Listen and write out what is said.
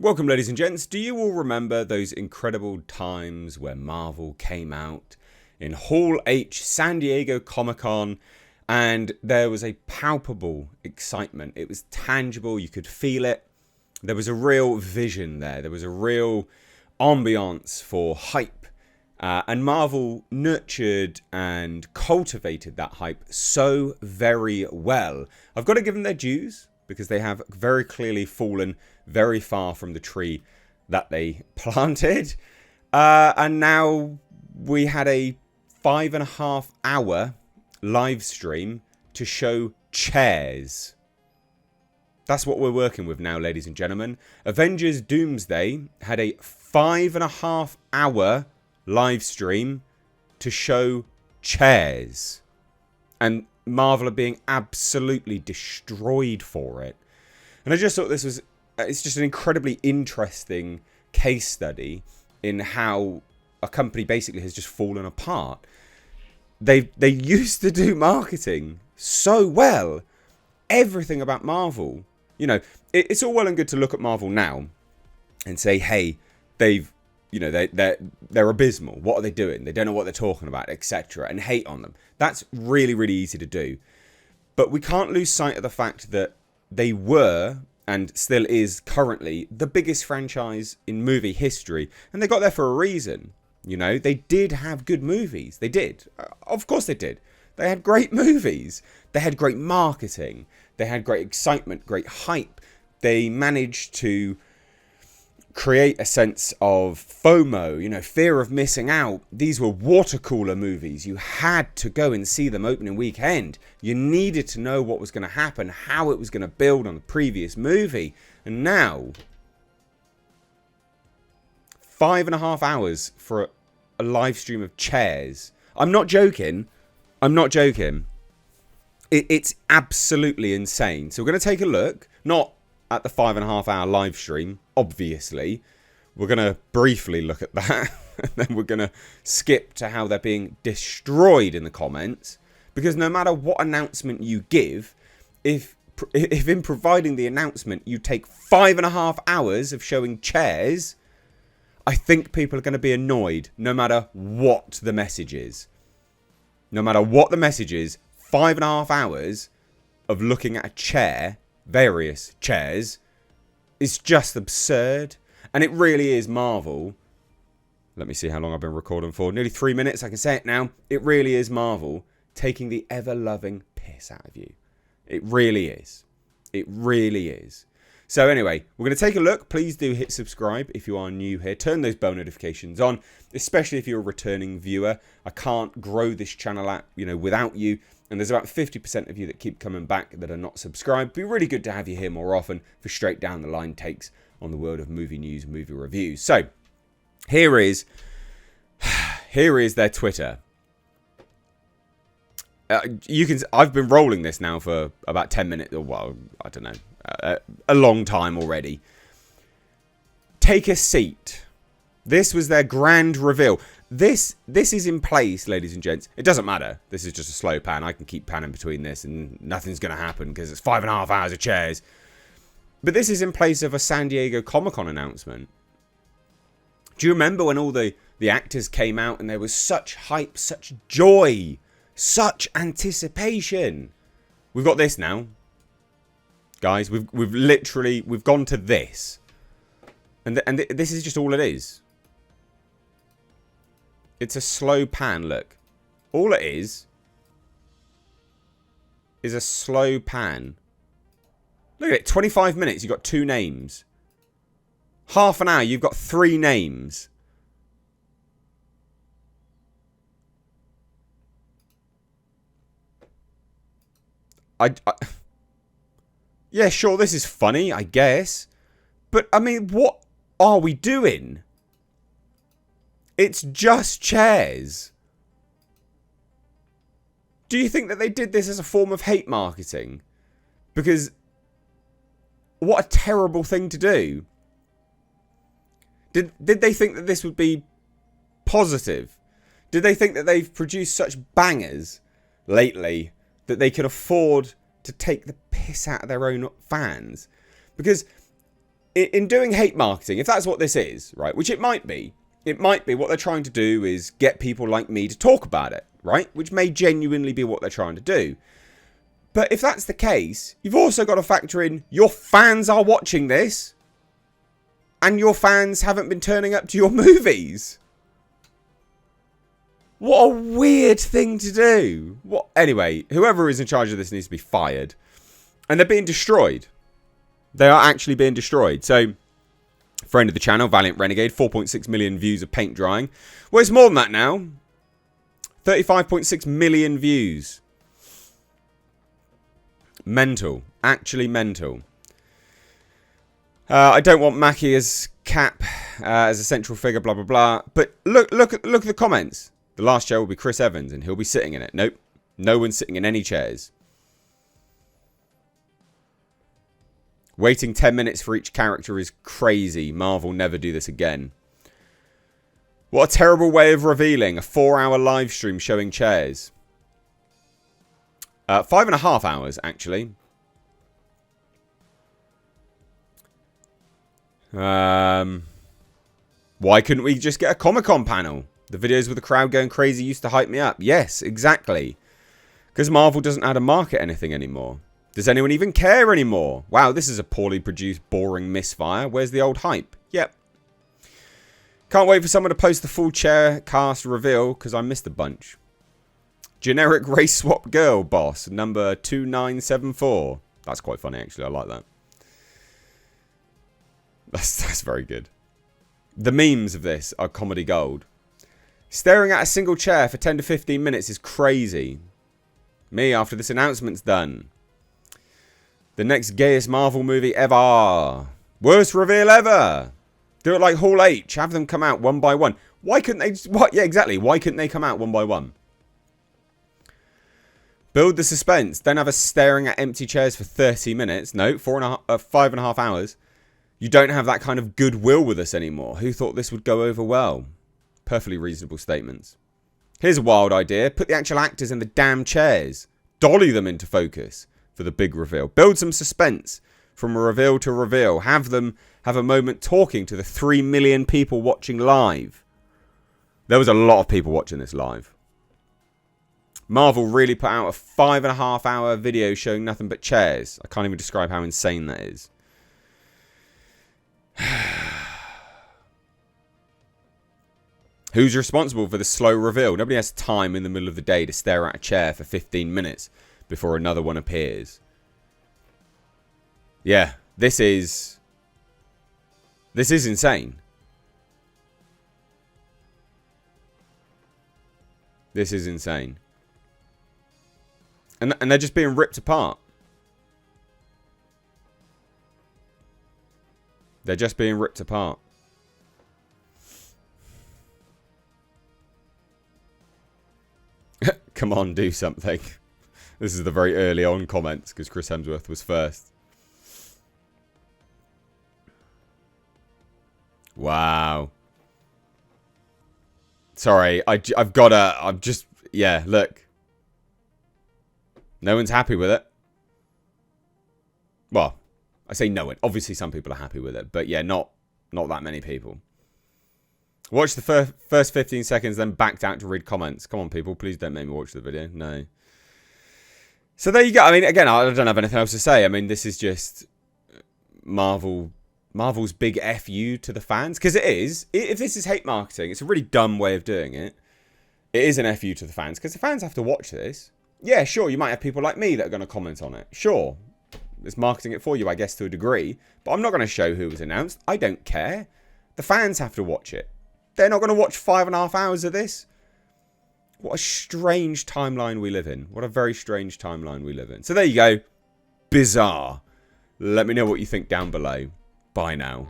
Welcome, ladies and gents. Do you all remember those incredible times where Marvel came out in Hall H, San Diego Comic-Con, and there was a palpable excitement? It was tangible. You could feel it. There was a real vision there. There was a real ambiance for hype. And Marvel nurtured and cultivated that hype so very well. I've got to give them their dues, because they have very clearly fallen very far from the tree that they planted. And now we had a 5.5 hour live stream to show chairs. That's what we're working with now, ladies and gentlemen. Avengers Doomsday had a 5.5 hour live stream to show chairs. And Marvel are being absolutely destroyed for it. And I just thought it's just an incredibly interesting case study in how a company basically has just fallen apart. They used to do marketing so well. Everything about Marvel, you know, it's all well and good to look at Marvel now and say, hey, they're abysmal. What are they doing? They don't know what they're talking about, etc. and hate on them. That's really, really easy to do. But we can't lose sight of the fact that they were, and still is currently, the biggest franchise in movie history. And they got there for a reason. You know, they did have good movies. They did. Of course they did. They had great movies. They had great marketing. They had great excitement, great hype. They managed to create a sense of FOMO, you know, fear of missing out. These were water cooler movies. You had to go and see them opening weekend. You needed to know what was going to happen, how it was going to build on the previous movie. And now, 5.5 hours for a live stream of chairs. I'm not joking. It's absolutely insane. So we're going to take a look, not at the 5.5 hour live stream, obviously. We're going to briefly look at that. And then we're going to skip to how they're being destroyed in the comments. Because no matter what announcement you give, if in providing the announcement you take 5.5 hours of showing chairs, I think people are going to be annoyed no matter what the message is. No matter what the message is, 5.5 hours of looking at a chair, various chairs, is just absurd. And it really is Marvel. Let me see how long I've been recording for. Nearly 3 minutes. I can say it now. It really is Marvel taking the ever-loving piss out of you. It really is. It really is. So anyway, we're going to take a look. Please do hit subscribe if you are new here. Turn those bell notifications on, especially if you're a returning viewer. I can't grow this channel out, without you. And there's about 50% of you that keep coming back that are not subscribed. It'd be really good to have you here more often for straight down the line takes on the world of movie news and movie reviews. So here is their Twitter. I've been rolling this now for about 10 minutes, or well, I don't know, a long time already. Take a seat. This was their grand reveal. This is in place, ladies and gents. It doesn't matter. This is just a slow pan. I can keep panning between this and nothing's going to happen because it's 5.5 hours of chairs. But this is in place of a San Diego Comic-Con announcement. Do you remember when all the actors came out and there was such hype, such joy, such anticipation? We've got this now. Guys, we've gone to this. And this is just all it is. It's a slow pan, look. All it is a slow pan. Look at it, 25 minutes, you've got 2 names. Half an hour, you've got 3 names. Yeah, sure, this is funny, I guess. But, I mean, what are we doing? It's just chairs. Do you think that they did this as a form of hate marketing? Because what a terrible thing to do. Did they think that this would be positive? Did they think that they've produced such bangers lately that they could afford to take the piss out of their own fans? Because in doing hate marketing, if that's what this is, right, which it might be what they're trying to do is get people like me to talk about it, right, which may genuinely be what they're trying to do. But if that's the case, you've also got to factor in your fans are watching this and your fans haven't been turning up to your movies. What a weird thing to do. What? Anyway, whoever is in charge of this needs to be fired. And they're being destroyed. They are actually being destroyed. So, friend of the channel, Valiant Renegade, 4.6 million views of paint drying. Well, it's more than that now. 35.6 million views. Mental. Actually mental. I don't want Mackie as Cap, as a central figure, blah, blah, blah. But look at the comments. The last chair will be Chris Evans, and he'll be sitting in it. Nope. No one's sitting in any chairs. Waiting 10 minutes for each character is crazy. Marvel never do this again. What a terrible way of revealing a 4-hour live stream showing chairs. 5.5 hours, actually. Why couldn't we just get a Comic-Con panel? The videos with the crowd going crazy used to hype me up. Yes, exactly. Because Marvel doesn't know how to market anything anymore. Does anyone even care anymore? Wow, this is a poorly produced, boring misfire. Where's the old hype? Yep. Can't wait for someone to post the full chair cast reveal, because I missed a bunch. Generic race swap girl boss, number 2974. That's quite funny, actually. I like that. That's very good. The memes of this are comedy gold. Staring at a single chair for 10 to 15 minutes is crazy. Me after this announcement's done. The next gayest Marvel movie ever. Worst reveal ever. Do it like Hall H. Have them come out one by one. Why couldn't they just... What? Yeah, exactly. Why couldn't they come out one by one? Build the suspense. Don't have us staring at empty chairs for 30 minutes. No, 5.5 hours. You don't have that kind of goodwill with us anymore. Who thought this would go over well? Perfectly reasonable statements. Here's a wild idea. Put the actual actors in the damn chairs. Dolly them into focus for the big reveal. Build some suspense from a reveal to reveal. Have them have a moment talking to the 3 million people watching live. There was a lot of people watching this live. Marvel really put out a 5.5 hour video showing nothing but chairs. I can't even describe how insane that is. Who's responsible for the slow reveal? Nobody has time in the middle of the day to stare at a chair for 15 minutes before another one appears. Yeah, this is insane. This is insane. And they're just being ripped apart. They're just being ripped apart. Come on, do something. This is the very early on comments because Chris Hemsworth was first. Wow. Sorry, I've got to... I'm just... Yeah, look. No one's happy with it. Well, I say no one. Obviously, some people are happy with it. But yeah, not that many people. Watch the first 15 seconds, then backed out to read comments. Come on, people. Please don't make me watch the video. No. So there you go. I mean, again, I don't have anything else to say. I mean, this is just Marvel's big FU to the fans. Because it is. If this is hate marketing, it's a really dumb way of doing it. It is an FU to the fans. Because the fans have to watch this. Yeah, sure, you might have people like me that are going to comment on it. Sure. It's marketing it for you, I guess, to a degree. But I'm not going to show who was announced. I don't care. The fans have to watch it. They're not going to watch 5.5 hours of this. What a strange timeline we live in. What a very strange timeline we live in. So there you go. Bizarre. Let me know what you think down below. Bye now.